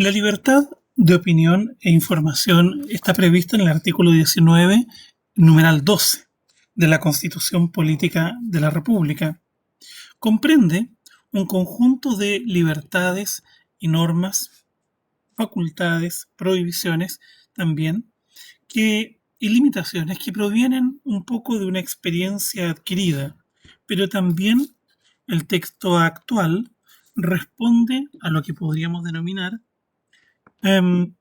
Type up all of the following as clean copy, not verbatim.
La libertad de opinión e información está prevista en el artículo 19, numeral 12 de la Constitución Política de la República. Comprende un conjunto de libertades y normas, facultades, prohibiciones también, y limitaciones que provienen un poco de una experiencia adquirida, pero también el texto actual responde a lo que podríamos denominar em,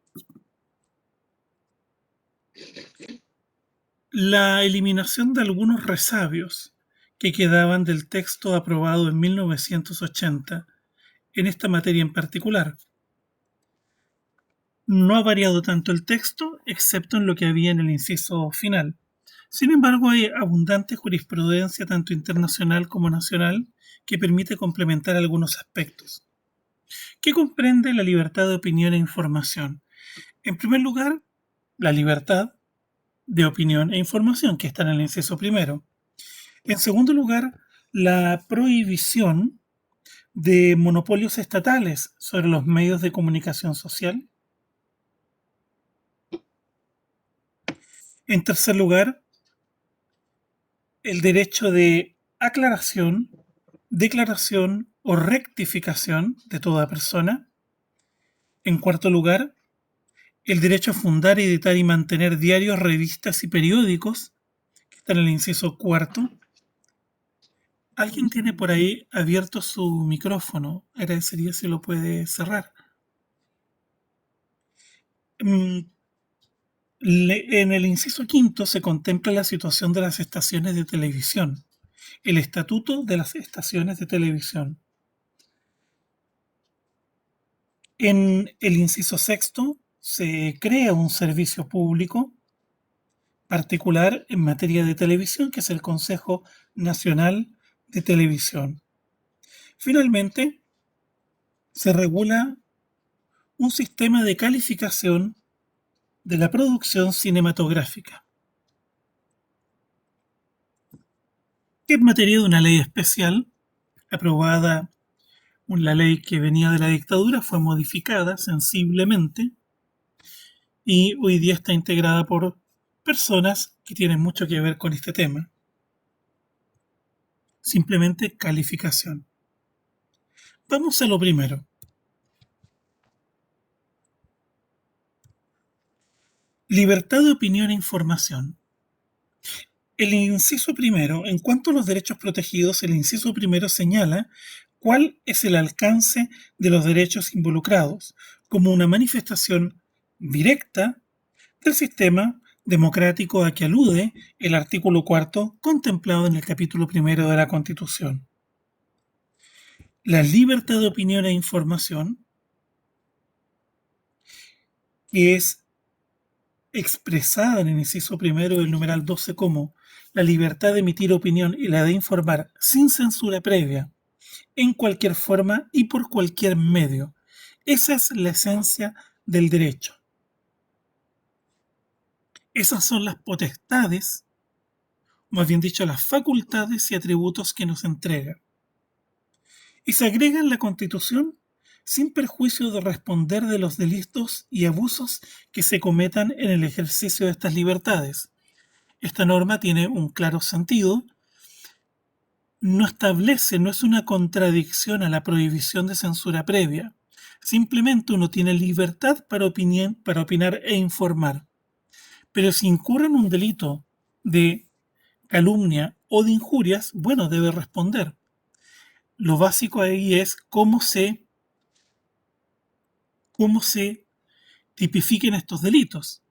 la eliminación de algunos resabios que quedaban del texto aprobado en 1980 en esta materia en particular. No ha variado tanto el texto, excepto en lo que había en el inciso final. Sin embargo, hay abundante jurisprudencia, tanto internacional como nacional, que permite complementar algunos aspectos. ¿Qué comprende la libertad de opinión e información? En primer lugar, la libertad de opinión e información, que está en el inciso primero. En segundo lugar, la prohibición de monopolios estatales sobre los medios de comunicación social. En tercer lugar, el derecho de aclaración, declaración o rectificación de toda persona. En cuarto lugar, el derecho a fundar, editar y mantener diarios, revistas y periódicos, que está en el inciso cuarto. Alguien tiene por ahí abierto su micrófono. Agradecería si lo puede cerrar. Mm, En el inciso quinto se contempla la situación de las estaciones de televisión, el estatuto de las estaciones de televisión. En el inciso sexto se crea un servicio público particular en materia de televisión, que es el Consejo Nacional de Televisión. Finalmente, se regula un sistema de calificación de la producción cinematográfica, que en materia de una ley especial aprobada. La ley que venía de la dictadura fue modificada sensiblemente y hoy día está integrada por personas que tienen mucho que ver con este tema. Simplemente calificación. Vamos a lo primero. Libertad de opinión e información. El inciso primero, en cuanto a los derechos protegidos, el inciso primero señala cuál es el alcance de los derechos involucrados, como una manifestación directa del sistema democrático a que alude el artículo cuarto contemplado en el capítulo primero de la Constitución. La libertad de opinión e información, que es expresada en el inciso primero del numeral 12 como la libertad de emitir opinión y la de informar sin censura previa, en cualquier forma y por cualquier medio. Esa es la esencia del derecho. Esas son las potestades, más bien dicho, las facultades y atributos que nos entrega. Y se agrega en la Constitución sin perjuicio de responder de los delitos y abusos que se cometan en el ejercicio de estas libertades. Esta norma tiene un claro sentido, no establece, no es una contradicción a la prohibición de censura previa. Simplemente uno tiene libertad para opinar e informar. Pero si incurre en un delito de calumnia o de injurias, bueno, debe responder. Lo básico ahí es cómo se tipifiquen estos delitos.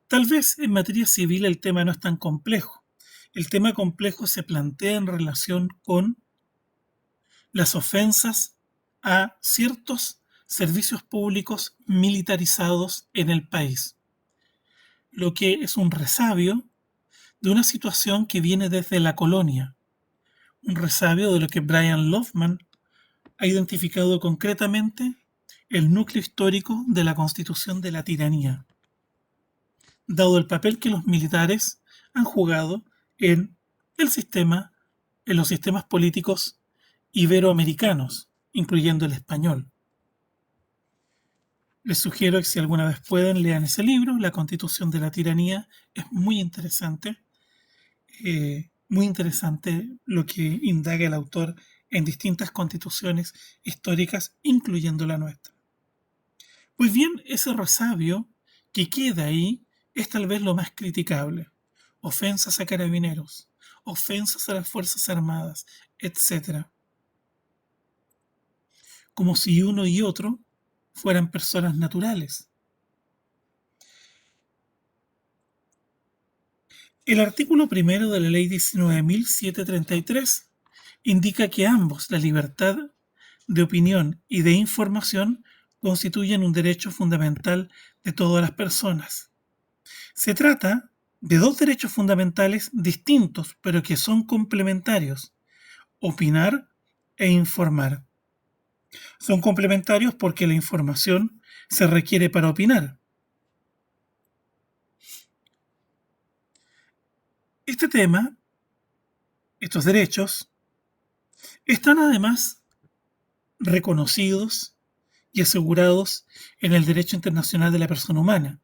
Tal vez en materia civil el tema no es tan complejo. El tema complejo se plantea en relación con las ofensas a ciertos servicios públicos militarizados en el país, lo que es un resabio de una situación que viene desde la colonia, un resabio de lo que Brian Lofman ha identificado concretamente el núcleo histórico de la constitución de la tiranía, dado el papel que los militares han jugado en el sistema, en los sistemas políticos iberoamericanos, incluyendo el español. Les sugiero que si alguna vez pueden lean ese libro, La Constitución de la Tiranía. Es muy interesante lo que indaga el autor en distintas constituciones históricas, incluyendo la nuestra. Pues bien, ese resabio que queda ahí es tal vez lo más criticable. Ofensas a carabineros, ofensas a las Fuerzas Armadas, etcétera. Como si uno y otro fueran personas naturales. El artículo primero de la Ley 19.733 indica que ambos, la libertad de opinión y de información, constituyen un derecho fundamental de todas las personas. Se trata de dos derechos fundamentales distintos, pero que son complementarios: opinar e informar. Son complementarios porque la información se requiere para opinar. Este tema, estos derechos, están además reconocidos y asegurados en el derecho internacional de la persona humana,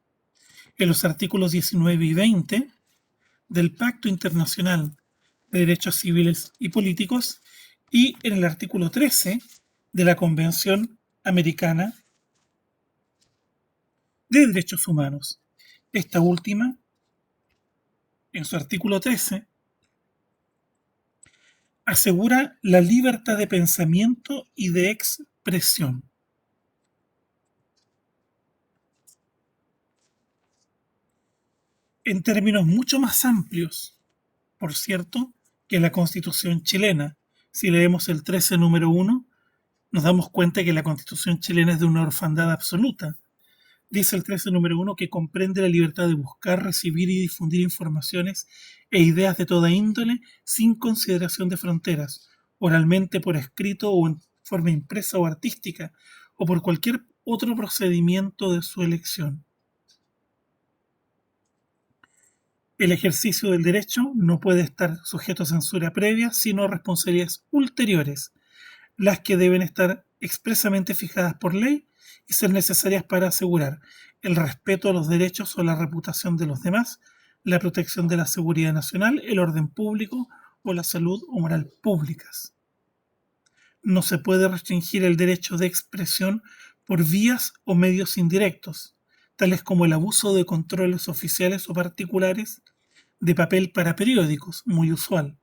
en los artículos 19 y 20 del Pacto Internacional de Derechos Civiles y Políticos y en el artículo 13 de la Convención Americana de Derechos Humanos. Esta última, en su artículo 13, asegura la libertad de pensamiento y de expresión. En términos mucho más amplios, por cierto, que la Constitución chilena. Si leemos el 13 número 1, nos damos cuenta que la Constitución chilena es de una orfandad absoluta. Dice el 13 número 1 que comprende la libertad de buscar, recibir y difundir informaciones e ideas de toda índole sin consideración de fronteras, oralmente, por escrito o en forma impresa o artística, o por cualquier otro procedimiento de su elección. El ejercicio del derecho no puede estar sujeto a censura previa, sino a responsabilidades ulteriores, las que deben estar expresamente fijadas por ley y ser necesarias para asegurar el respeto a los derechos o la reputación de los demás, la protección de la seguridad nacional, el orden público o la salud o moral públicas. No se puede restringir el derecho de expresión por vías o medios indirectos, tales como el abuso de controles oficiales o particulares de papel para periódicos, muy usual.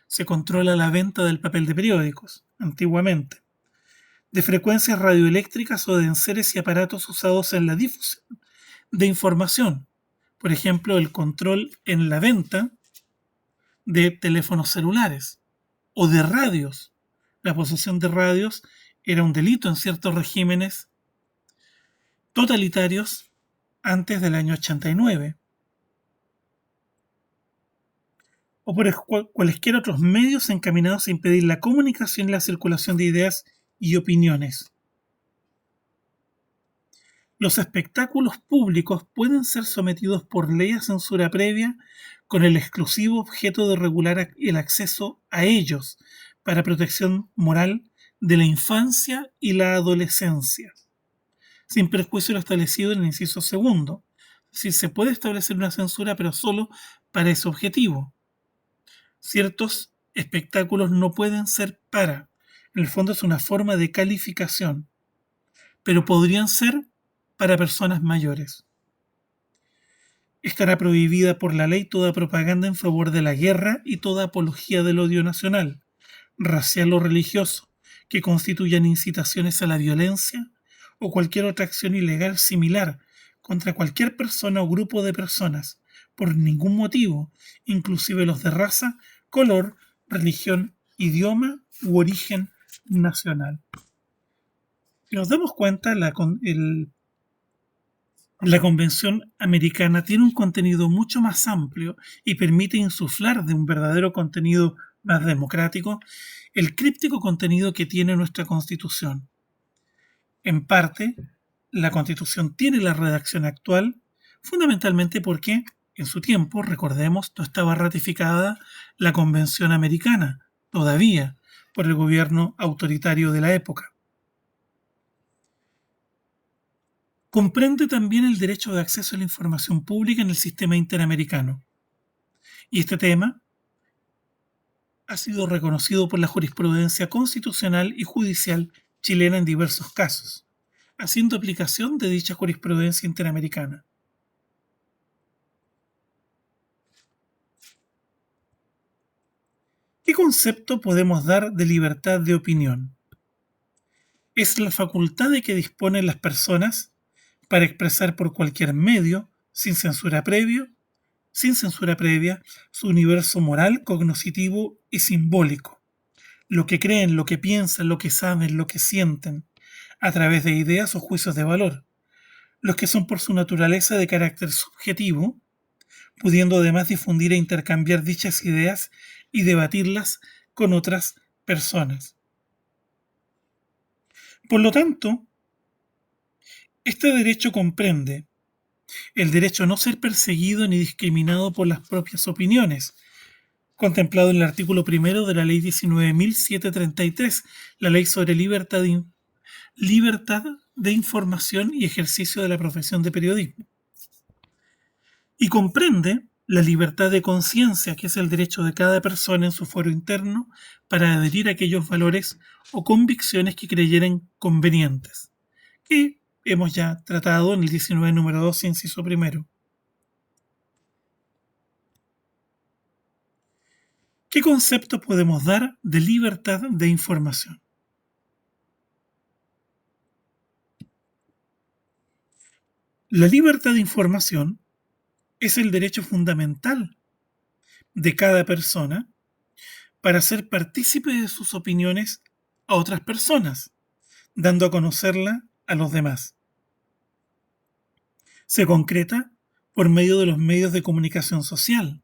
Se controla la venta del papel de periódicos, antiguamente, de frecuencias radioeléctricas o de enseres y aparatos usados en la difusión de información. Por ejemplo, el control en la venta de teléfonos celulares o de radios. La posesión de radios era un delito en ciertos regímenes totalitarios antes del año 89. O por cualesquiera otros medios encaminados a impedir la comunicación y la circulación de ideas y opiniones. Los espectáculos públicos pueden ser sometidos por ley a censura previa con el exclusivo objeto de regular el acceso a ellos para protección moral de la infancia y la adolescencia, sin perjuicio de lo establecido en el inciso segundo. Es decir, se puede establecer una censura, pero solo para ese objetivo. Ciertos espectáculos no pueden ser para. En el fondo es una forma de calificación, pero podrían ser para personas mayores. Estará prohibida por la ley toda propaganda en favor de la guerra y toda apología del odio nacional, racial o religioso, que constituyan incitaciones a la violencia o cualquier otra acción ilegal similar contra cualquier persona o grupo de personas, por ningún motivo, inclusive los de raza, color, religión, idioma u origen nacional. Si nos damos cuenta, la Convención Americana tiene un contenido mucho más amplio y permite insuflar de un verdadero contenido más democrático el críptico contenido que tiene nuestra Constitución. En parte, la Constitución tiene la redacción actual, fundamentalmente porque, en su tiempo, recordemos, no estaba ratificada la Convención Americana, todavía, por el gobierno autoritario de la época. Comprende también el derecho de acceso a la información pública en el sistema interamericano. Y este tema ha sido reconocido por la jurisprudencia constitucional y judicial chilena en diversos casos, haciendo aplicación de dicha jurisprudencia interamericana. ¿Qué concepto podemos dar de libertad de opinión? Es la facultad de que disponen las personas para expresar por cualquier medio, sin censura previa, su universo moral, cognoscitivo y simbólico, lo que creen, lo que piensan, lo que saben, lo que sienten, a través de ideas o juicios de valor, los que son por su naturaleza de carácter subjetivo, pudiendo además difundir e intercambiar dichas ideas y debatirlas con otras personas. Por lo tanto, este derecho comprende el derecho a no ser perseguido ni discriminado por las propias opiniones, contemplado en el artículo primero de la Ley 19.733, la Ley sobre libertad de información y ejercicio de la profesión de periodismo. Y comprende la libertad de conciencia, que es el derecho de cada persona en su fuero interno para adherir a aquellos valores o convicciones que creyeren convenientes, que hemos ya tratado en el 19 número 2, inciso primero. ¿Qué concepto podemos dar de libertad de información? La libertad de información es el derecho fundamental de cada persona para ser partícipe de sus opiniones a otras personas, dando a conocerla a los demás. Se concreta por medio de los medios de comunicación social,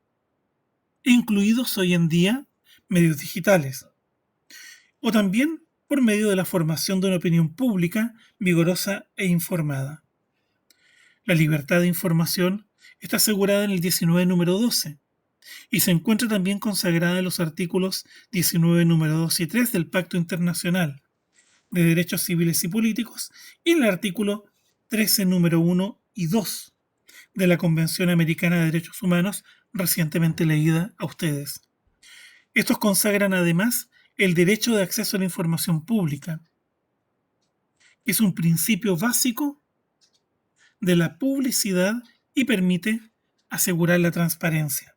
incluidos hoy en día medios digitales, o también por medio de la formación de una opinión pública vigorosa e informada. La libertad de información está asegurada en el 19 número 12 y se encuentra también consagrada en los artículos 19 número 2 y 3 del Pacto Internacional de Derechos Civiles y Políticos y en el artículo 13 número 1 y 2 de la Convención Americana de Derechos Humanos recientemente leída a ustedes. Estos consagran además el derecho de acceso a la información pública, que es un principio básico de la publicidad y permite asegurar la transparencia.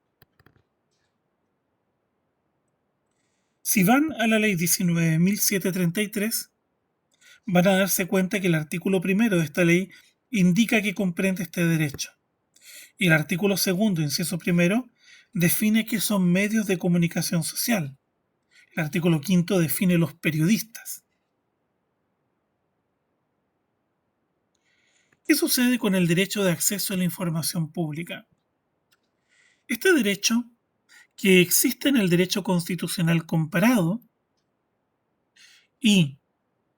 Si van a la ley 19.733, van a darse cuenta que el artículo primero de esta ley indica que comprende este derecho. Y el artículo segundo, inciso primero, define qué son medios de comunicación social. El artículo quinto define los periodistas. ¿Qué sucede con el derecho de acceso a la información pública? Este derecho, que existe en el derecho constitucional comparado y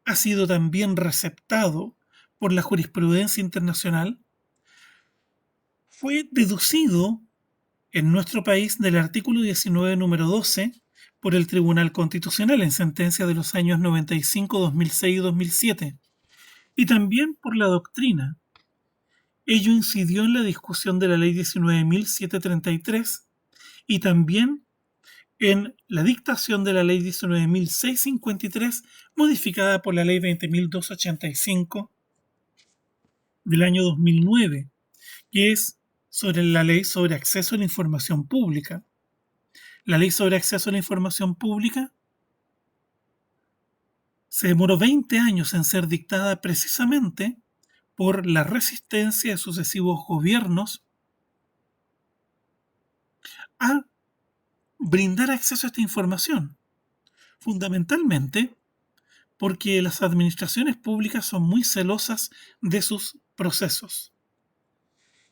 ha sido también receptado por la jurisprudencia internacional, fue deducido en nuestro país del artículo 19, número 12, por el Tribunal Constitucional en sentencias de los años 95, 2006 y 2007, y también por la doctrina. Ello incidió en la discusión de la Ley 19.733 y también en la dictación de la Ley 19.653, modificada por la Ley 20.285 del año 2009, que es sobre la Ley sobre Acceso a la Información Pública. La Ley sobre Acceso a la Información Pública se demoró 20 años en ser dictada precisamente por la resistencia de sucesivos gobiernos a brindar acceso a esta información, fundamentalmente porque las administraciones públicas son muy celosas de sus procesos.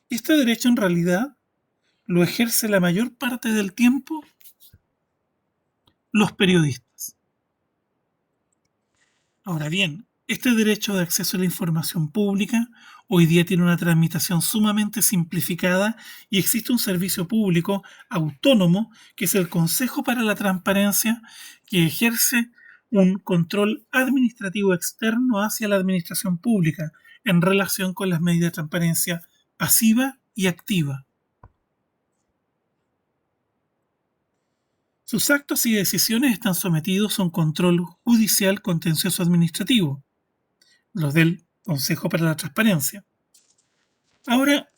Este derecho en realidad lo ejerce la mayor parte del tiempo los periodistas. Ahora bien, este derecho de acceso a la información pública hoy día tiene una tramitación sumamente simplificada y existe un servicio público autónomo que es el Consejo para la Transparencia, que ejerce un control administrativo externo hacia la administración pública en relación con las medidas de transparencia pasiva y activa. Sus actos y decisiones están sometidos a un control judicial contencioso administrativo, los del Consejo para la Transparencia. Ahora,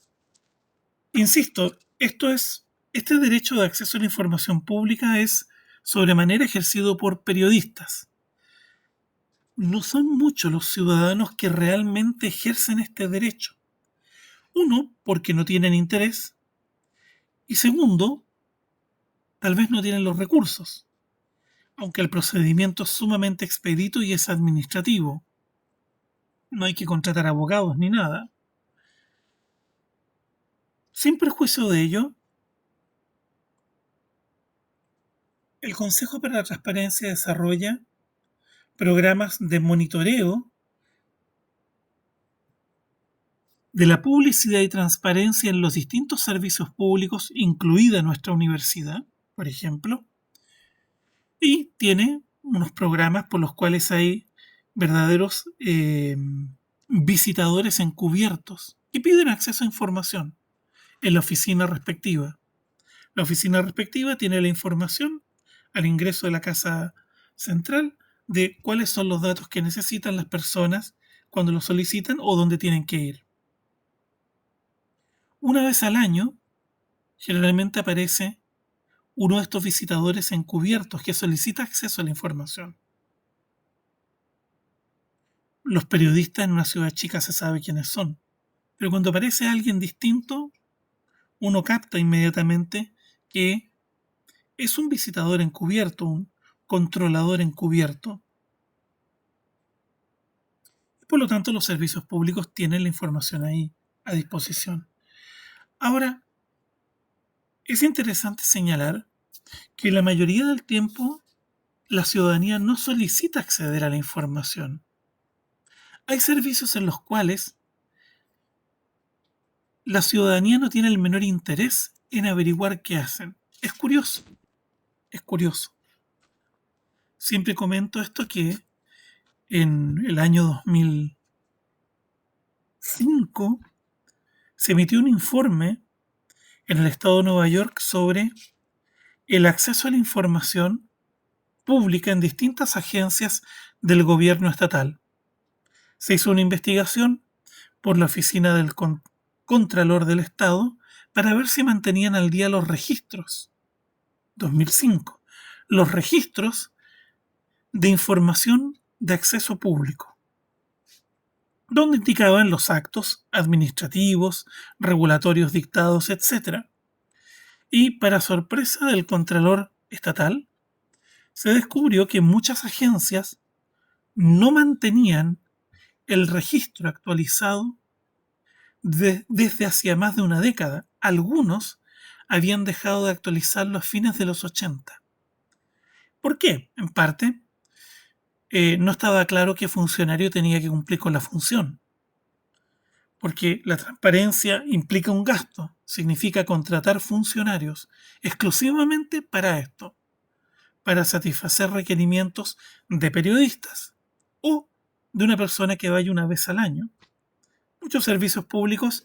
insisto, este derecho de acceso a la información pública es sobremanera ejercido por periodistas. No son muchos los ciudadanos que realmente ejercen este derecho. Uno, porque no tienen interés. Y segundo, tal vez no tienen los recursos, aunque el procedimiento es sumamente expedito y es administrativo. No hay que contratar abogados ni nada. Sin perjuicio de ello, el Consejo para la Transparencia desarrolla programas de monitoreo de la publicidad y transparencia en los distintos servicios públicos, incluida nuestra universidad, por ejemplo, y tiene unos programas por los cuales hay verdaderos visitadores encubiertos y piden acceso a información en la oficina respectiva. La oficina respectiva tiene la información al ingreso de la casa central de cuáles son los datos que necesitan las personas cuando los solicitan o dónde tienen que ir. Una vez al año, generalmente aparece uno de estos visitadores encubiertos que solicita acceso a la información. Los periodistas en una ciudad chica se sabe quiénes son, pero cuando aparece alguien distinto, uno capta inmediatamente que es un visitador encubierto, un controlador encubierto. Por lo tanto, los servicios públicos tienen la información ahí a disposición. Ahora, es interesante señalar que la mayoría del tiempo la ciudadanía no solicita acceder a la información. Hay servicios en los cuales la ciudadanía no tiene el menor interés en averiguar qué hacen. Es curioso, es curioso. Siempre comento esto que en el año 2005 se emitió un informe en el estado de Nueva York sobre el acceso a la información pública en distintas agencias del gobierno estatal. Se hizo una investigación por la oficina del Contralor del Estado para ver si mantenían al día los registros. 2005. Los registros de información de acceso público, donde indicaban los actos administrativos, regulatorios dictados, etc. Y para sorpresa del Contralor Estatal, se descubrió que muchas agencias no mantenían el registro actualizado desde hacía más de una década. Algunos habían dejado de actualizarlo a fines de los 80. ¿Por qué? En parte, no estaba claro qué funcionario tenía que cumplir con la función, porque la transparencia implica un gasto, significa contratar funcionarios exclusivamente para esto, para satisfacer requerimientos de periodistas o de una persona que vaya una vez al año. Muchos servicios públicos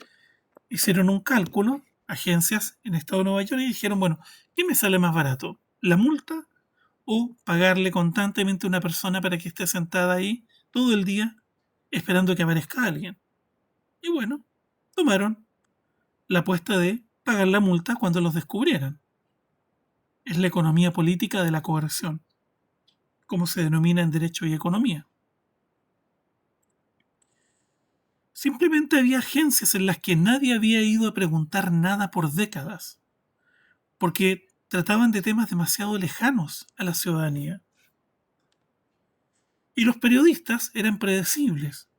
hicieron un cálculo, agencias en el estado de Nueva York, y dijeron, bueno, ¿qué me sale más barato? ¿La multa o pagarle constantemente a una persona para que esté sentada ahí todo el día esperando que aparezca alguien? Y bueno, tomaron la apuesta de pagar la multa cuando los descubrieran. Es la economía política de la coerción, como se denomina en derecho y economía. Simplemente había agencias en las que nadie había ido a preguntar nada por décadas, porque trataban de temas demasiado lejanos a la ciudadanía. Y los periodistas eran predecibles.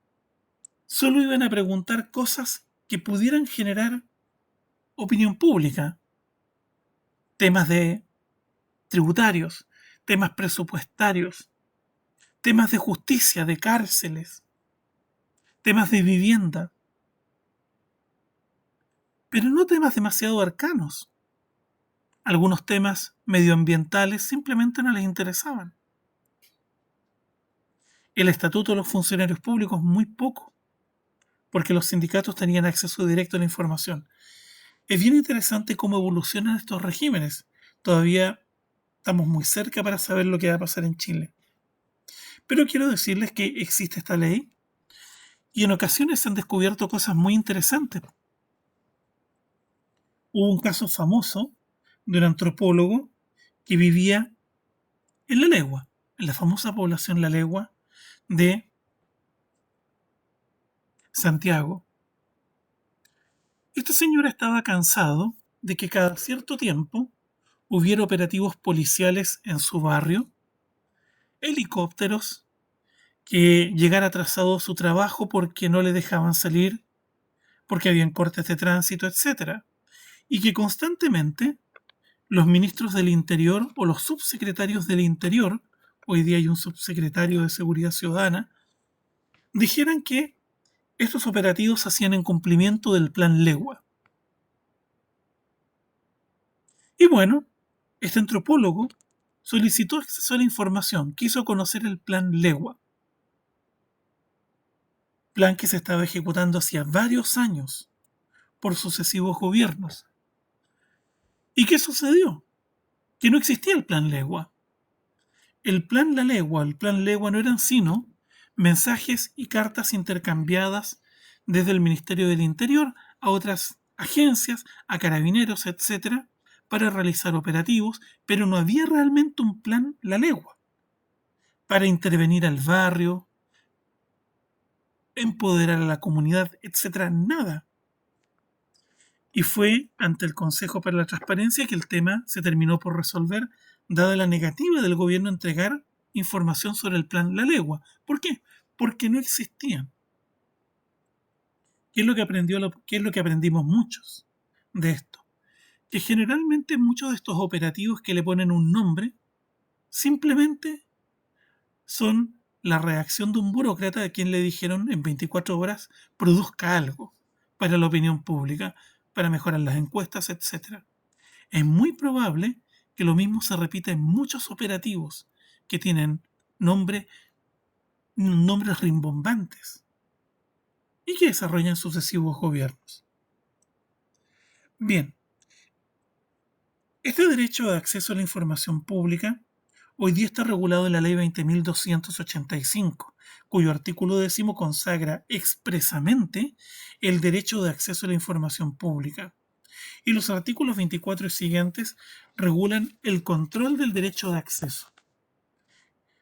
Solo iban a preguntar cosas que pudieran generar opinión pública. Temas de tributarios, temas presupuestarios, temas de justicia, de cárceles, temas de vivienda, pero no temas demasiado arcanos. Algunos temas medioambientales simplemente no les interesaban. El estatuto de los funcionarios públicos muy poco, porque los sindicatos tenían acceso directo a la información. Es bien interesante cómo evolucionan estos regímenes. Todavía estamos muy cerca para saber lo que va a pasar en Chile. Pero quiero decirles que existe esta ley y en ocasiones se han descubierto cosas muy interesantes. Hubo un caso famoso de un antropólogo que vivía en La Legua, en la famosa población La Legua de Santiago. Este señor estaba cansado de que cada cierto tiempo hubiera operativos policiales en su barrio, helicópteros, que llegara atrasado a su trabajo porque no le dejaban salir, porque habían cortes de tránsito, etcétera, y que constantemente los ministros del Interior o los subsecretarios del Interior, hoy día hay un subsecretario de Seguridad Ciudadana, dijeran que estos operativos se hacían en cumplimiento del Plan Legua. Y bueno, este antropólogo solicitó acceso a la información, quiso conocer el Plan Legua, plan que se estaba ejecutando hacía varios años por sucesivos gobiernos. ¿Y qué sucedió? Que no existía el Plan Legua. El Plan La Legua, el Plan Legua no eran sino mensajes y cartas intercambiadas desde el Ministerio del Interior a otras agencias, a carabineros, etcétera, para realizar operativos, pero no había realmente un plan La Legua para intervenir al barrio, empoderar a la comunidad, etcétera, nada. Y fue ante el Consejo para la Transparencia que el tema se terminó por resolver, dada la negativa del gobierno a entregar información sobre el plan La Legua. ¿Por qué? Porque no existían. ¿Qué es lo que aprendimos muchos de esto? Que generalmente muchos de estos operativos que le ponen un nombre simplemente son la reacción de un burócrata a quien le dijeron en 24 horas produzca algo para la opinión pública, para mejorar las encuestas, etcétera. Es muy probable que lo mismo se repita en muchos operativos que tienen nombres rimbombantes y que desarrollan sucesivos gobiernos. Bien, este derecho de acceso a la información pública hoy día está regulado en la Ley 20.285, cuyo artículo 10 consagra expresamente el derecho de acceso a la información pública. Y los artículos 24 y siguientes regulan el control del derecho de acceso.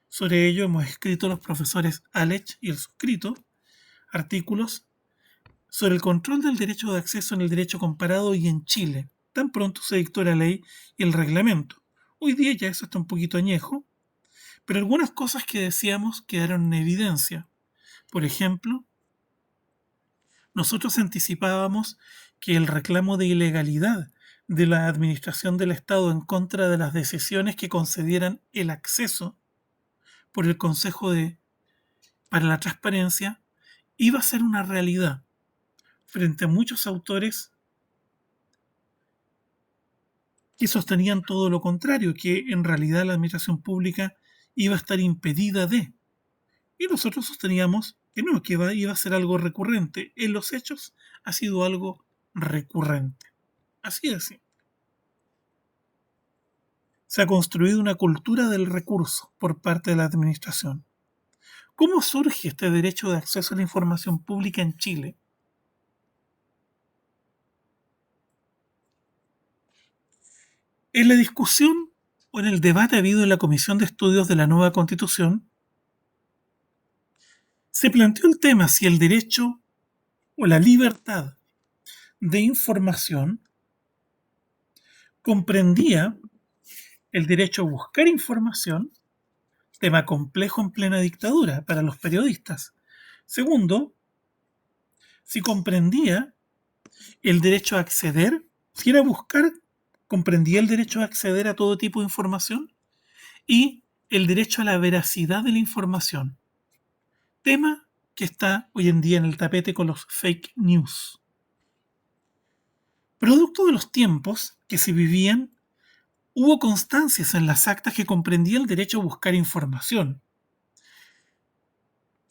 Sobre ello hemos escrito los profesores Alech y el suscrito artículos sobre el control del derecho de acceso en el derecho comparado y en Chile, tan pronto se dictó la ley y el reglamento. Hoy día ya eso está un poquito añejo, pero algunas cosas que decíamos quedaron en evidencia. Por ejemplo, nosotros anticipábamos que el reclamo de ilegalidad de la administración del Estado en contra de las decisiones que concedieran el acceso por el Consejo para la Transparencia iba a ser una realidad frente a muchos autores que sostenían todo lo contrario, que en realidad la administración pública iba a estar impedida de. Y nosotros sosteníamos que no, que iba a ser algo recurrente. En los hechos ha sido algo recurrente. Así es. Se ha construido una cultura del recurso por parte de la administración. ¿Cómo surge este derecho de acceso a la información pública en Chile? En la discusión o en el debate habido en la Comisión de Estudios de la nueva Constitución, se planteó el tema si el derecho o la libertad de información comprendía el derecho a buscar información, tema complejo en plena dictadura para los periodistas. Segundo, si comprendía el derecho a acceder, si era buscar, comprendía el derecho a acceder a todo tipo de información y el derecho a la veracidad de la información, tema que está hoy en día en el tapete con los fake news. Producto de los tiempos que se vivían, hubo constancias en las actas que comprendía el derecho a buscar información.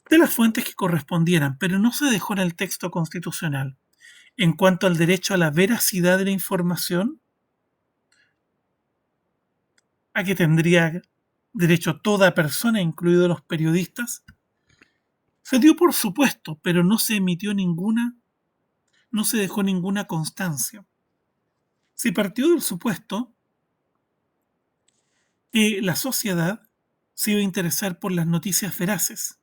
de las fuentes que correspondieran, pero no se dejó en el texto constitucional. En cuanto al derecho a la veracidad de la información, a que tendría derecho toda persona, incluidos los periodistas, se dio por supuesto, pero no se emitió ninguna, no se dejó ninguna constancia. Se partió del supuesto que la sociedad se iba a interesar por las noticias veraces,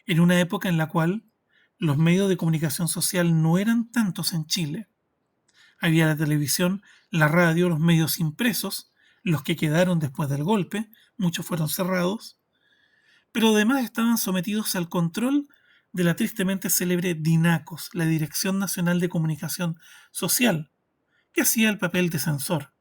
en una época en la cual los medios de comunicación social no eran tantos en Chile. Había la televisión, la radio, los medios impresos, los que quedaron después del golpe, muchos fueron cerrados, pero además estaban sometidos al control de la tristemente célebre DINACOS, la Dirección Nacional de Comunicación Social, que hacía el papel de censor.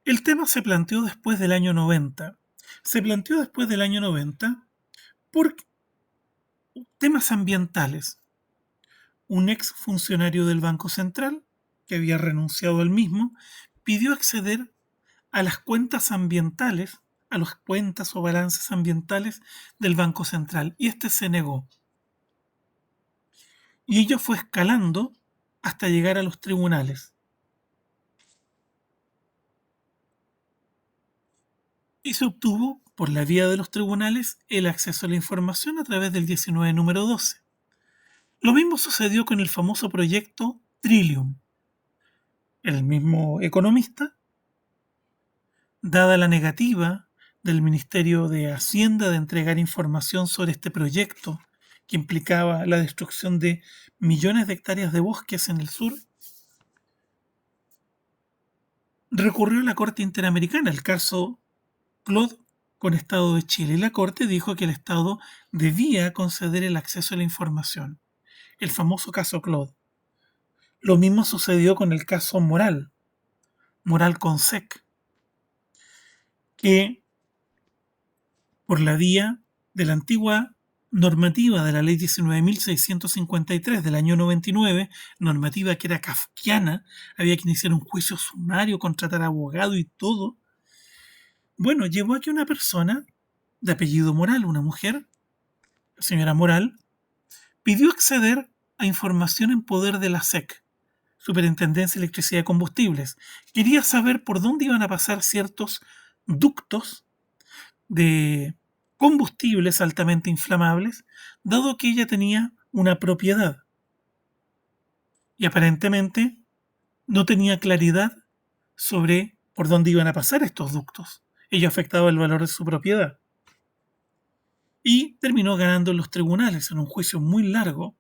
El tema se planteó después del año 90. Se planteó después del año 90 por temas ambientales. Un ex funcionario del Banco Central, que había renunciado al mismo, pidió acceder a las cuentas ambientales, a las cuentas o balances ambientales del Banco Central, y este se negó. Y ello fue escalando hasta llegar a los tribunales. Y se obtuvo, por la vía de los tribunales, el acceso a la información a través del 19 número 12. Lo mismo sucedió con el famoso proyecto Trillium. El mismo economista, dada la negativa del Ministerio de Hacienda de entregar información sobre este proyecto que implicaba la destrucción de millones de hectáreas de bosques en el sur, recurrió a la Corte Interamericana, el caso Claude con Estado de Chile, y la Corte dijo que el Estado debía conceder el acceso a la información, el famoso caso Claude. Lo mismo sucedió con el caso Moral, Moral con SEC, que por la vía de la antigua normativa de la ley 19.653 del año 99, normativa que era kafkiana, había que iniciar un juicio sumario, contratar abogado y todo. Bueno, llevó a que una persona de apellido Moral, una mujer, la señora Moral, pidió acceder a información en poder de la SEC, Superintendencia de Electricidad y Combustibles. Quería saber por dónde iban a pasar ciertos ductos de combustibles altamente inflamables, dado que ella tenía una propiedad y aparentemente no tenía claridad sobre por dónde iban a pasar estos ductos. Ello afectaba el valor de su propiedad. Y terminó ganando en los tribunales, en un juicio muy largo,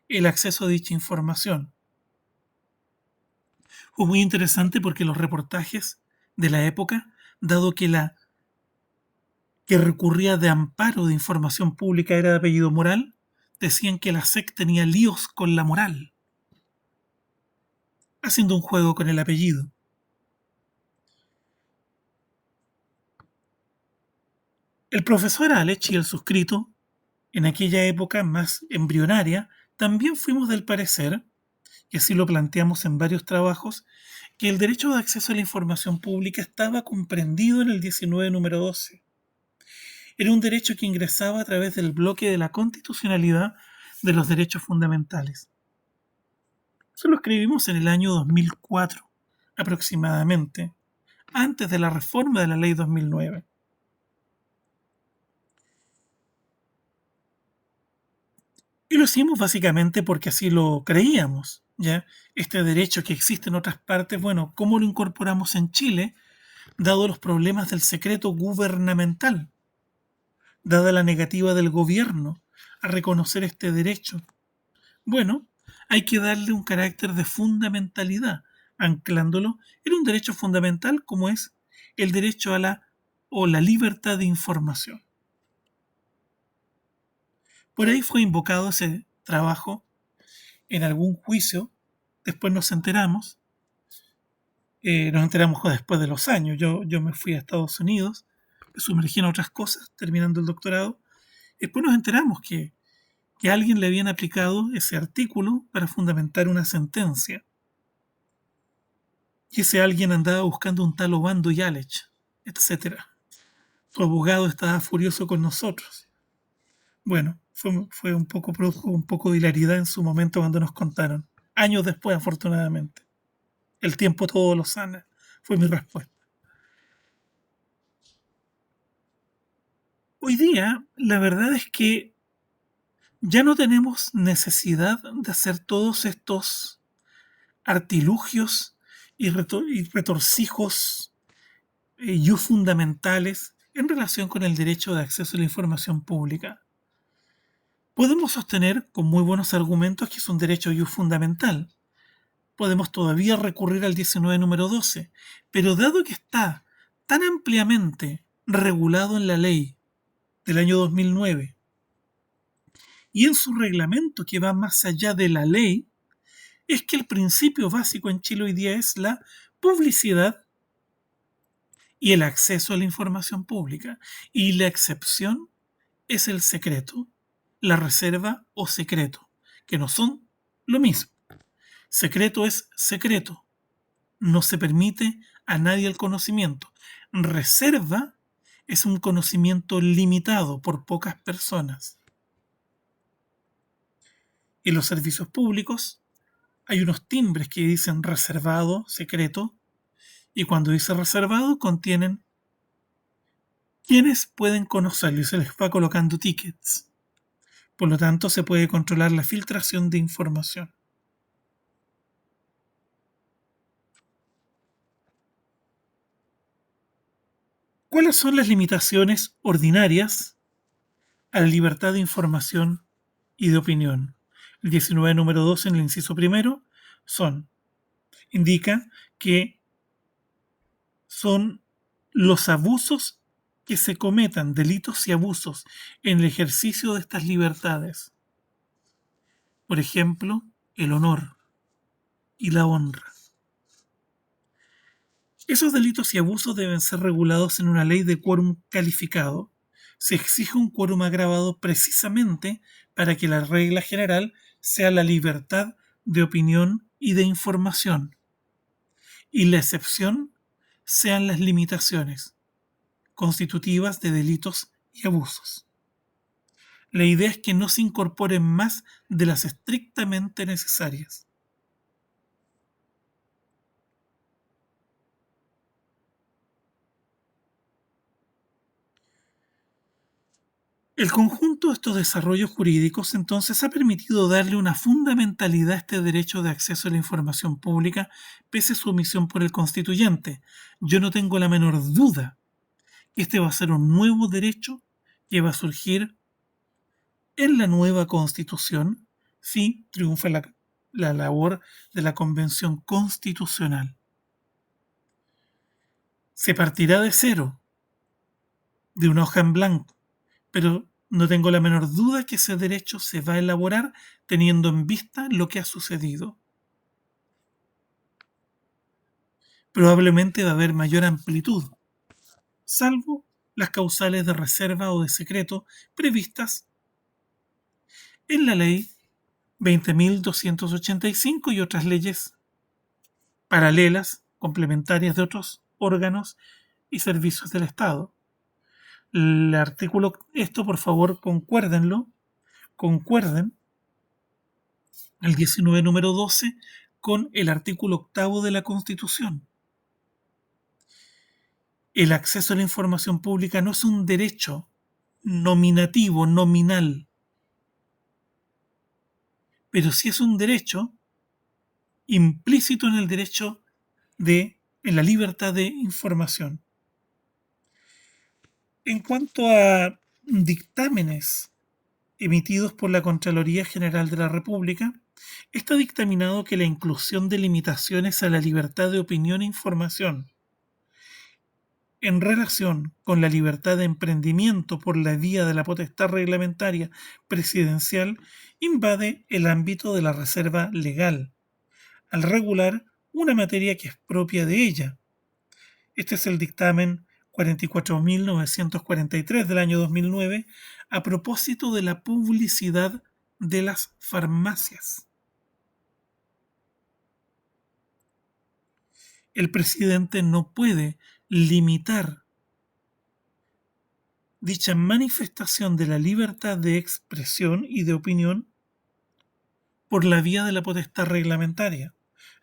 el acceso a dicha información. Fue muy interesante porque los reportajes de la época, dado que la que recurría de amparo de información pública era de apellido Moral, decían que la SEC tenía líos con la moral, haciendo un juego con el apellido. El profesor Alech y el suscrito, en aquella época más embrionaria, también fuimos del parecer, y así lo planteamos en varios trabajos, que el derecho de acceso a la información pública estaba comprendido en el 19 número 12. Era un derecho que ingresaba a través del bloque de la constitucionalidad de los derechos fundamentales. Eso lo escribimos en el año 2004, aproximadamente, antes de la reforma de la ley 2009. Y lo hicimos básicamente porque así lo creíamos, ¿ya? Este derecho que existe en otras partes, bueno, ¿cómo lo incorporamos en Chile, dado los problemas del secreto gubernamental, dada la negativa del gobierno a reconocer este derecho? Bueno, hay que darle un carácter de fundamentalidad, anclándolo en un derecho fundamental como es el derecho a la o la libertad de información. Por ahí fue invocado ese trabajo en algún juicio, después nos enteramos después de los años. Yo me fui a Estados Unidos, me sumergí en otras cosas, terminando el doctorado. Después nos enteramos que a alguien le habían aplicado ese artículo para fundamentar una sentencia. y ese alguien andaba buscando un tal Obando Yalech, etcétera. Tu abogado estaba furioso con nosotros. Bueno, fue un poco, produjo un poco de hilaridad en su momento cuando nos contaron. Años después, afortunadamente. El tiempo todo lo sana, fue mi respuesta. Hoy día, la verdad es que ya no tenemos necesidad de hacer todos estos artilugios y retorcijos y fundamentales en relación con el derecho de acceso a la información pública. Podemos sostener con muy buenos argumentos que es un derecho fundamental. Podemos todavía recurrir al 19 número 12, pero dado que está tan ampliamente regulado en la ley del año 2009 y en su reglamento que va más allá de la ley, es que el principio básico en Chile hoy día es la publicidad y el acceso a la información pública. Y la excepción es el secreto, la reserva o secreto, que no son lo mismo. Secreto es secreto, no se permite a nadie el conocimiento. Reserva es un conocimiento limitado por pocas personas. En los servicios públicos hay unos timbres que dicen reservado, secreto, y cuando dice reservado contienen quienes pueden conocerlo y se les va colocando tickets. Por lo tanto, se puede controlar la filtración de información. ¿Cuáles son las limitaciones ordinarias a la libertad de información y de opinión? El 19 número 2 en el inciso primero indica que son los abusos que se cometan, delitos y abusos en el ejercicio de estas libertades. Por ejemplo, el honor y la honra. Esos delitos y abusos deben ser regulados en una ley de quórum calificado. Se exige un quórum agravado precisamente para que la regla general sea la libertad de opinión y de información, y la excepción sean las limitaciones constitutivas de delitos y abusos. La idea es que no se incorporen más de las estrictamente necesarias. El conjunto de estos desarrollos jurídicos entonces ha permitido darle una fundamentalidad a este derecho de acceso a la información pública pese a su omisión por el constituyente. Yo no tengo la menor duda que este va a ser un nuevo derecho que va a surgir en la nueva constitución si triunfa la labor de la convención constitucional. Se partirá de cero, de una hoja en blanco, pero no tengo la menor duda que ese derecho se va a elaborar teniendo en vista lo que ha sucedido. Probablemente va a haber mayor amplitud, salvo las causales de reserva o de secreto previstas en la ley 20.285 y otras leyes paralelas, complementarias de otros órganos y servicios del Estado. El artículo, esto por favor concuerden el 19 número 12 con el artículo octavo de la Constitución. El acceso a la información pública no es un derecho nominativo, nominal, pero sí es un derecho implícito en el derecho en la libertad de información. En cuanto a dictámenes emitidos por la Contraloría General de la República, está dictaminado que la inclusión de limitaciones a la libertad de opinión e información en relación con la libertad de emprendimiento por la vía de la potestad reglamentaria presidencial invade el ámbito de la reserva legal, al regular una materia que es propia de ella. Este es el dictamen 44.943 del año 2009 a propósito de la publicidad de las farmacias. El presidente no puede limitar dicha manifestación de la libertad de expresión y de opinión por la vía de la potestad reglamentaria.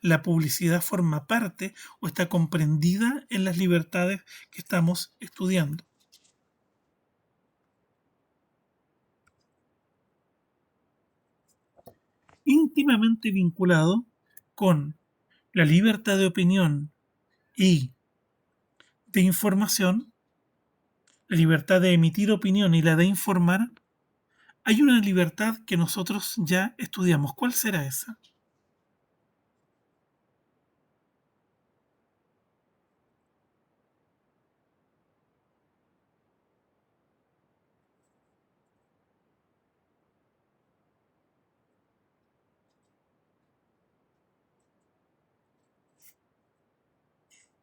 La publicidad forma parte o está comprendida en las libertades que estamos estudiando. Íntimamente vinculado con la libertad de opinión y de información, la libertad de emitir opinión y la de informar, hay una libertad que nosotros ya estudiamos. ¿Cuál será esa?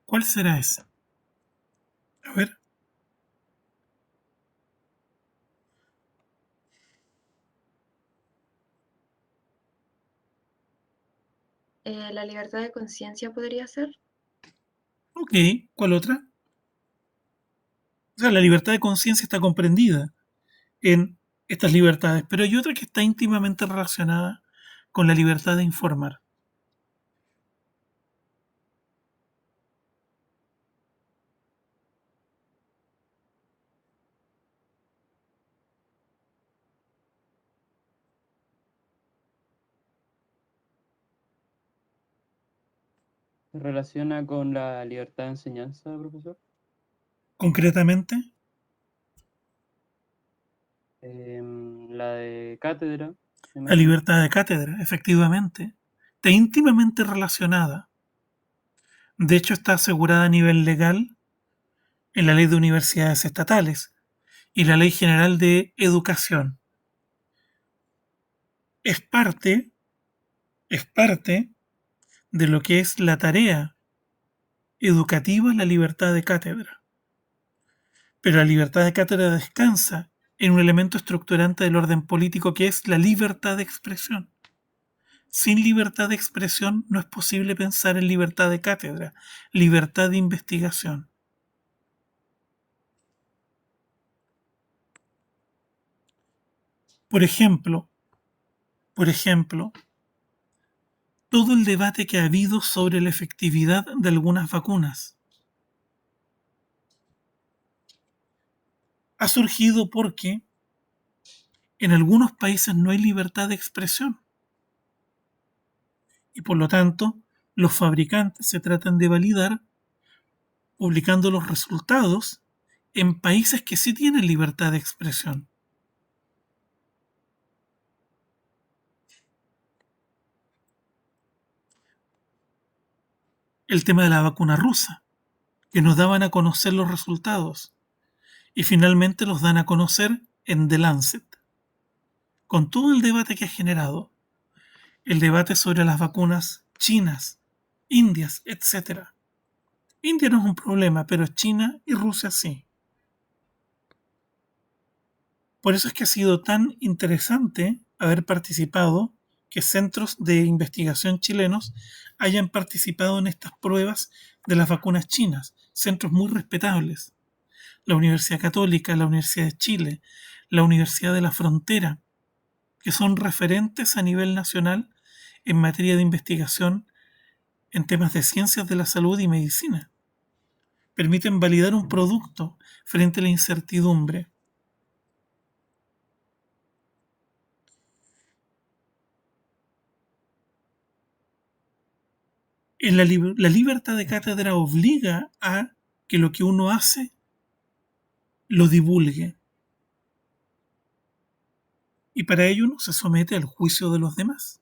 ¿Cuál será esa? A ver, La libertad de conciencia podría ser. ok, ¿cuál otra? O sea, la libertad de conciencia está comprendida en estas libertades, pero hay otra que está íntimamente relacionada con la libertad de informar. ¿Se relaciona con la libertad de enseñanza, profesor? Concretamente, La de cátedra, me la imagino. libertad de cátedra, efectivamente, está íntimamente relacionada. De hecho, está asegurada a nivel legal en la Ley de Universidades Estatales y la Ley General de Educación. Es parte, es parte de lo que es la tarea educativa, la libertad de cátedra. Pero la libertad de cátedra descansa en un elemento estructurante del orden político que es la libertad de expresión. Sin libertad de expresión no es posible pensar en libertad de cátedra, libertad de investigación. Por ejemplo, por ejemplo, todo el debate que ha habido sobre la efectividad de algunas vacunas ha surgido porque en algunos países no hay libertad de expresión y por lo tanto los fabricantes se tratan de validar publicando los resultados en países que sí tienen libertad de expresión. El tema de la vacuna rusa, que nos daban a conocer los resultados y finalmente los dan a conocer en The Lancet, con todo el debate que ha generado, el debate sobre las vacunas chinas, indias, etcétera. India no es un problema, pero China y Rusia sí. Por eso es que ha sido tan interesante haber participado, que centros de investigación chilenos hayan participado en estas pruebas de las vacunas chinas, centros muy respetables. La Universidad Católica, la Universidad de Chile, la Universidad de la Frontera, que son referentes a nivel nacional en materia de investigación en temas de ciencias de la salud y medicina. Permiten validar un producto frente a la incertidumbre. La libertad de cátedra obliga a que lo que uno hace lo divulgue. Y para ello uno se somete al juicio de los demás.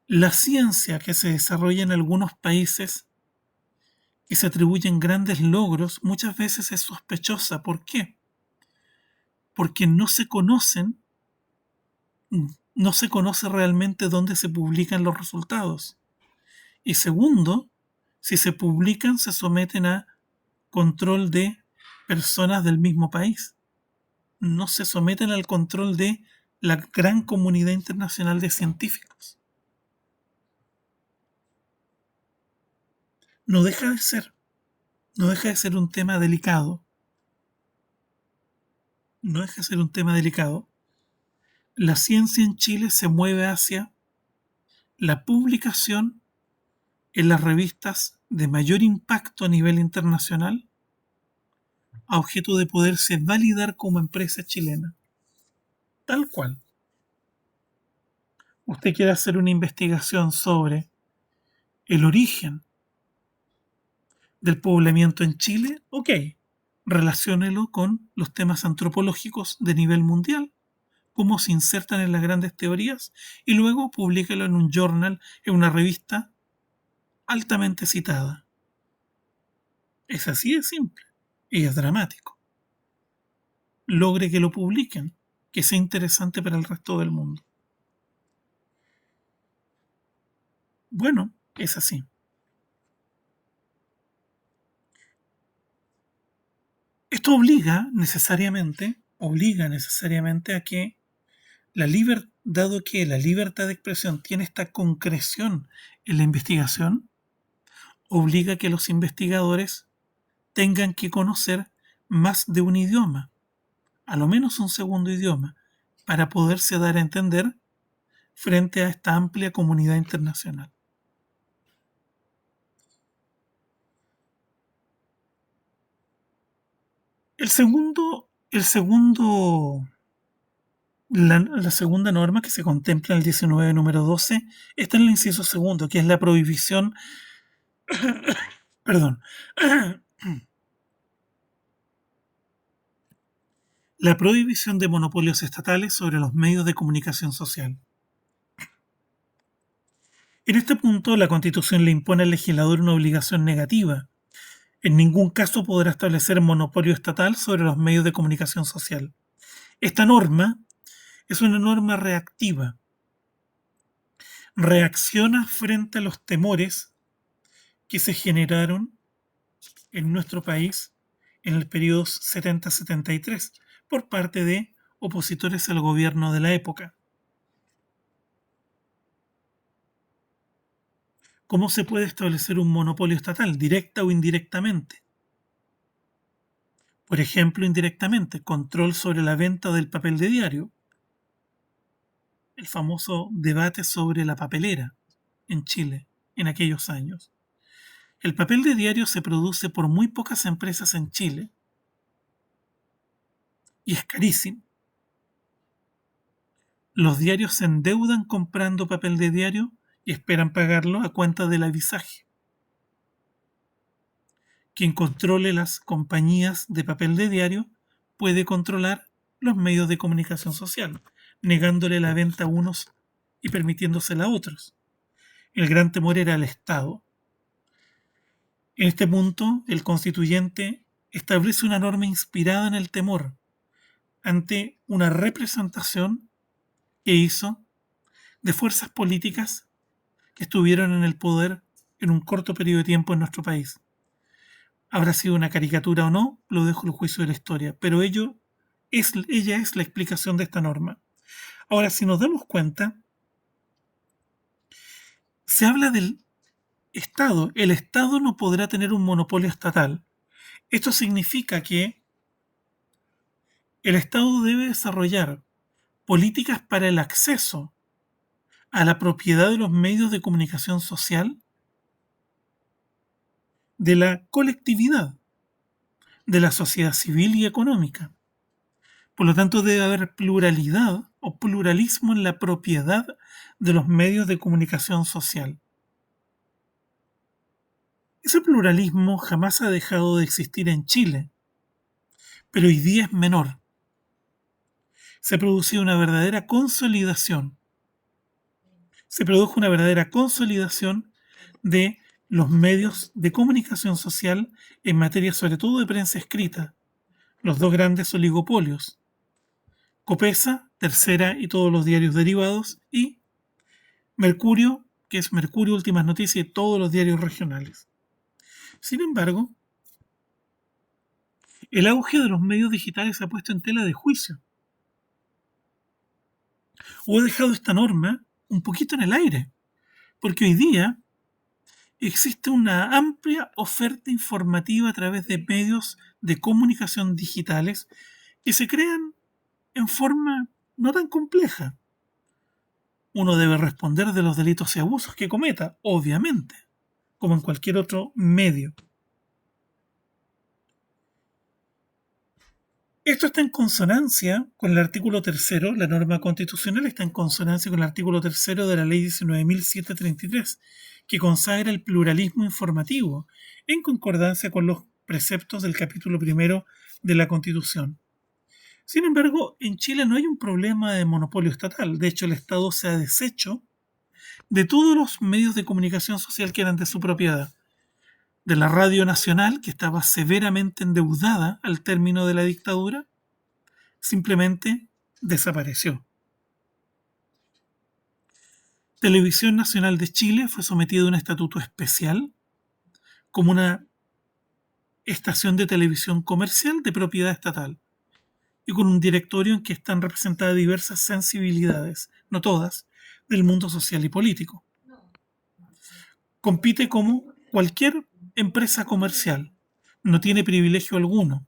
La ciencia que se desarrolla en algunos países y se atribuyen grandes logros muchas veces es sospechosa. ¿Por qué? Porque no se conoce realmente dónde se publican los resultados. Y segundo, si se publican se someten a control de personas del mismo país. No se someten al control de la gran comunidad internacional de científicos. no deja de ser, no deja de ser un tema delicado, no deja de ser un tema delicado. La ciencia en Chile se mueve hacia la publicación en las revistas de mayor impacto a nivel internacional a objeto de poderse validar como empresa chilena. Tal cual. Usted quiere hacer una investigación sobre el origen del poblamiento en Chile, ok, relaciónelo con los temas antropológicos de nivel mundial, cómo se insertan en las grandes teorías, y luego publíquelo en un journal, en una revista altamente citada. Es así de simple y es dramático. Logre que lo publiquen, que sea interesante para el resto del mundo. Bueno, es así. Esto obliga necesariamente a que dado que la libertad de expresión tiene esta concreción en la investigación, obliga a que los investigadores tengan que conocer más de un idioma, a lo menos un segundo idioma, para poderse dar a entender frente a esta amplia comunidad internacional. La segunda norma que se contempla en el 19 número 12 está en el inciso segundo, que es la prohibición, perdón, la prohibición de monopolios estatales sobre los medios de comunicación social. En este punto, la Constitución le impone al legislador una obligación negativa. En ningún caso podrá establecer monopolio estatal sobre los medios de comunicación social. Esta norma es una norma reactiva. Reacciona frente a los temores que se generaron en nuestro país en el periodo 70-73 por parte de opositores al gobierno de la época. ¿Cómo se puede establecer un monopolio estatal, directa o indirectamente? Por ejemplo, indirectamente, control sobre la venta del papel de diario, el famoso debate sobre la papelera en Chile en aquellos años. El papel de diario se produce por muy pocas empresas en Chile y es carísimo. Los diarios se endeudan comprando papel de diario y esperan pagarlo a cuenta del avisaje. Quien controle las compañías de papel de diario puede controlar los medios de comunicación social, negándole la venta a unos y permitiéndosela a otros. El gran temor era el Estado. En este punto, el constituyente establece una norma inspirada en el temor ante una representación que hizo de fuerzas políticas que estuvieron en el poder en un corto periodo de tiempo en nuestro país. Habrá sido una caricatura o no, lo dejo al juicio de la historia, pero ella es la explicación de esta norma. Ahora, si nos damos cuenta, se habla del Estado. El Estado no podrá tener un monopolio estatal. Esto significa que el Estado debe desarrollar políticas para el acceso a la propiedad de los medios de comunicación social de la colectividad, de la sociedad civil y económica. Por lo tanto, debe haber pluralidad o pluralismo en la propiedad de los medios de comunicación social. Ese pluralismo jamás ha dejado de existir en Chile, pero hoy día es menor. Se produjo una verdadera consolidación. De los medios de comunicación social en materia sobre todo de prensa escrita, los dos grandes oligopolios, Copesa, Tercera y todos los diarios derivados, y Mercurio, que es Mercurio, Últimas Noticias y todos los diarios regionales. Sin embargo, el auge de los medios digitales se ha puesto en tela de juicio o ha dejado esta norma un poquito en el aire, porque hoy día existe una amplia oferta informativa a través de medios de comunicación digitales que se crean en forma no tan compleja. Uno debe responder de los delitos y abusos que cometa, obviamente, como en cualquier otro medio. Esto está en consonancia con el artículo tercero, la norma constitucional está en consonancia con el artículo tercero de la ley 19.733, que consagra el pluralismo informativo, en concordancia con los preceptos del capítulo primero de la Constitución. Sin embargo, en Chile no hay un problema de monopolio estatal. De hecho, el Estado se ha deshecho de todos los medios de comunicación social que eran de su propiedad. De la Radio Nacional, que estaba severamente endeudada al término de la dictadura, simplemente desapareció. Televisión Nacional de Chile fue sometida a un estatuto especial como una estación de televisión comercial de propiedad estatal y con un directorio en que están representadas diversas sensibilidades, no todas, del mundo social y político. Compite como cualquier empresa comercial, no tiene privilegio alguno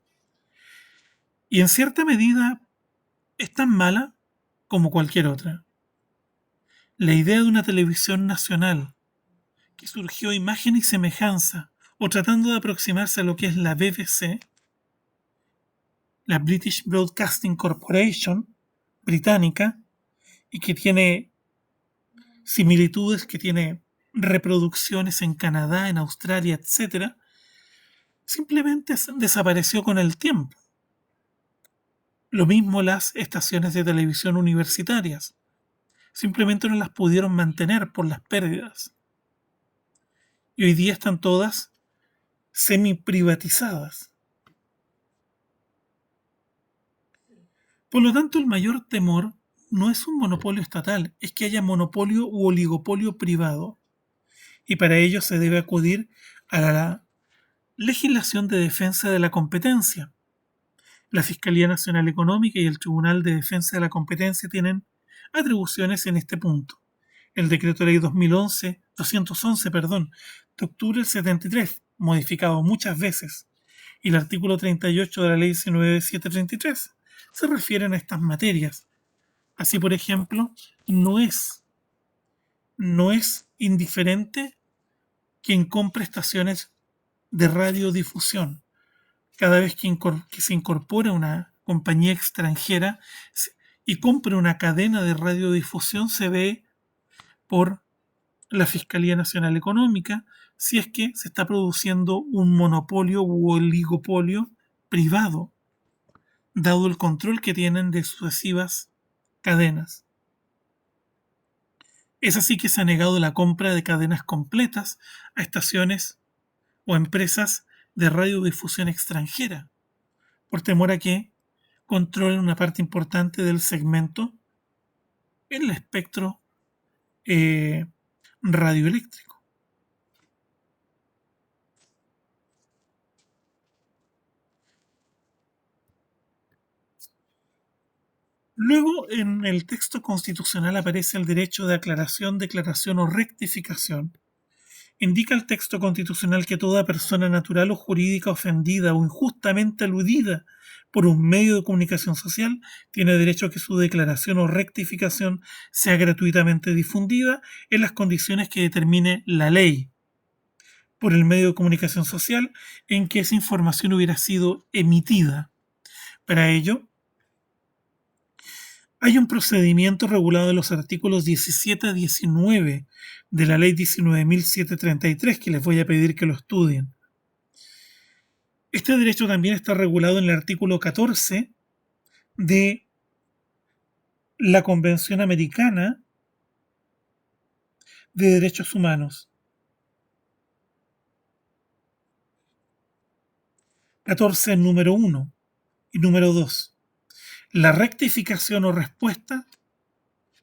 y en cierta medida es tan mala como cualquier otra. La idea de una televisión nacional que surgió a imagen y semejanza o tratando de aproximarse a lo que es la BBC, la British Broadcasting Corporation británica, y que tiene similitudes, que tiene reproducciones en Canadá, en Australia, etcétera, simplemente desapareció con el tiempo. Lo mismo las estaciones de televisión universitarias. Simplemente no las pudieron mantener por las pérdidas. Y hoy día están todas semi-privatizadas. Por lo tanto, el mayor temor no es un monopolio estatal, es que haya monopolio u oligopolio privado. Y para ello se debe acudir a la legislación de defensa de la competencia. La Fiscalía Nacional Económica y el Tribunal de Defensa de la Competencia tienen atribuciones en este punto. El Decreto Ley 211, de octubre del 73, modificado muchas veces, y el artículo 38 de la Ley 19.733 se refieren a estas materias. Así, por ejemplo, no es indiferente quien compre estaciones de radiodifusión. Cada vez que se incorpora una compañía extranjera y compra una cadena de radiodifusión, se ve por la Fiscalía Nacional Económica si es que se está produciendo un monopolio u oligopolio privado, dado el control que tienen de sucesivas cadenas. Es así que se ha negado la compra de cadenas completas a estaciones o empresas de radiodifusión extranjera, por temor a que controlen una parte importante del segmento en el espectro radioeléctrico. Luego, en el texto constitucional aparece el derecho de aclaración, declaración o rectificación. Indica el texto constitucional que toda persona natural o jurídica ofendida o injustamente aludida por un medio de comunicación social tiene derecho a que su declaración o rectificación sea gratuitamente difundida en las condiciones que determine la ley por el medio de comunicación social en que esa información hubiera sido emitida. Para ello, hay un procedimiento regulado en los artículos 17 a 19 de la ley 19.733 que les voy a pedir que lo estudien. Este derecho también está regulado en el artículo 14 de la Convención Americana de Derechos Humanos. 14, número 1 y número 2. La rectificación o respuesta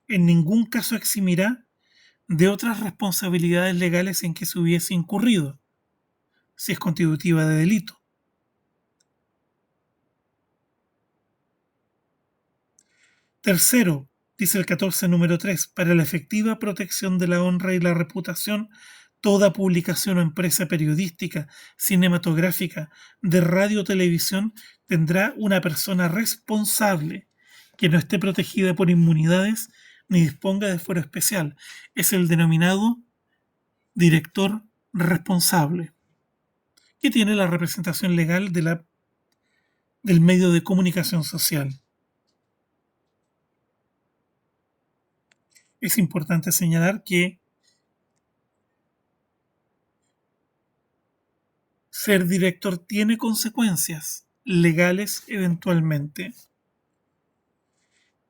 en ningún caso eximirá de otras responsabilidades legales en que se hubiese incurrido, si es constitutiva de delito. Tercero, dice el 14, número 3, para la efectiva protección de la honra y la reputación, Toda publicación o empresa periodística, cinematográfica, de radio o televisión tendrá una persona responsable que no esté protegida por inmunidades ni disponga de fuero especial. Es el denominado director responsable, que tiene la representación legal del medio de comunicación social. Es importante señalar que ser director tiene consecuencias legales eventualmente.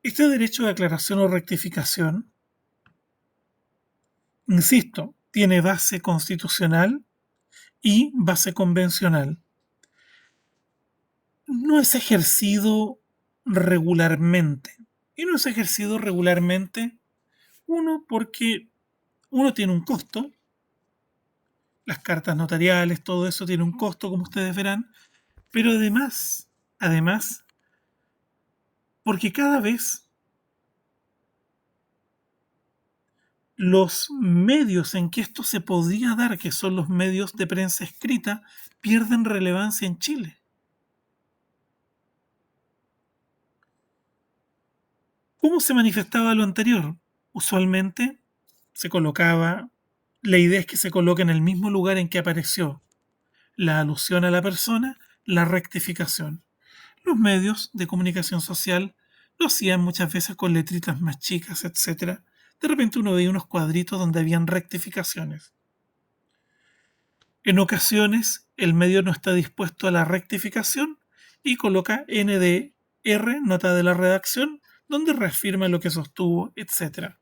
Este derecho de aclaración o rectificación, insisto, tiene base constitucional y base convencional. No es ejercido regularmente. Y no es ejercido regularmente, uno, porque uno tiene un costo, las cartas notariales, todo eso tiene un costo, como ustedes verán, pero además, porque cada vez los medios en que esto se podría dar, que son los medios de prensa escrita, pierden relevancia en Chile. ¿Cómo se manifestaba lo anterior? Usualmente se colocaba, la idea es que se coloque en el mismo lugar en que apareció la alusión a la persona, la rectificación. Los medios de comunicación social lo hacían muchas veces con letritas más chicas, etcétera. De repente uno veía unos cuadritos donde habían rectificaciones. En ocasiones el medio no está dispuesto a la rectificación y coloca NDR, nota de la redacción, donde reafirma lo que sostuvo, etcétera.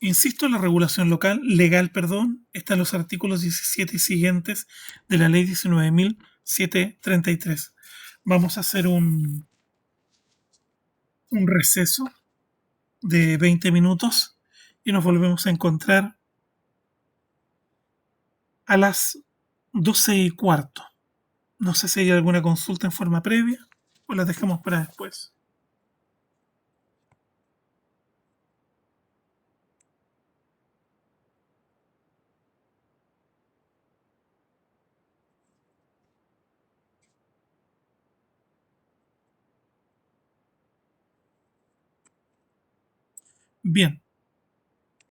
Insisto, la regulación legal, está en los artículos 17 y siguientes de la ley 19.733. Vamos a hacer un receso de 20 minutos y nos volvemos a encontrar a las 12:15. No sé si hay alguna consulta en forma previa o las dejamos para después. Bien,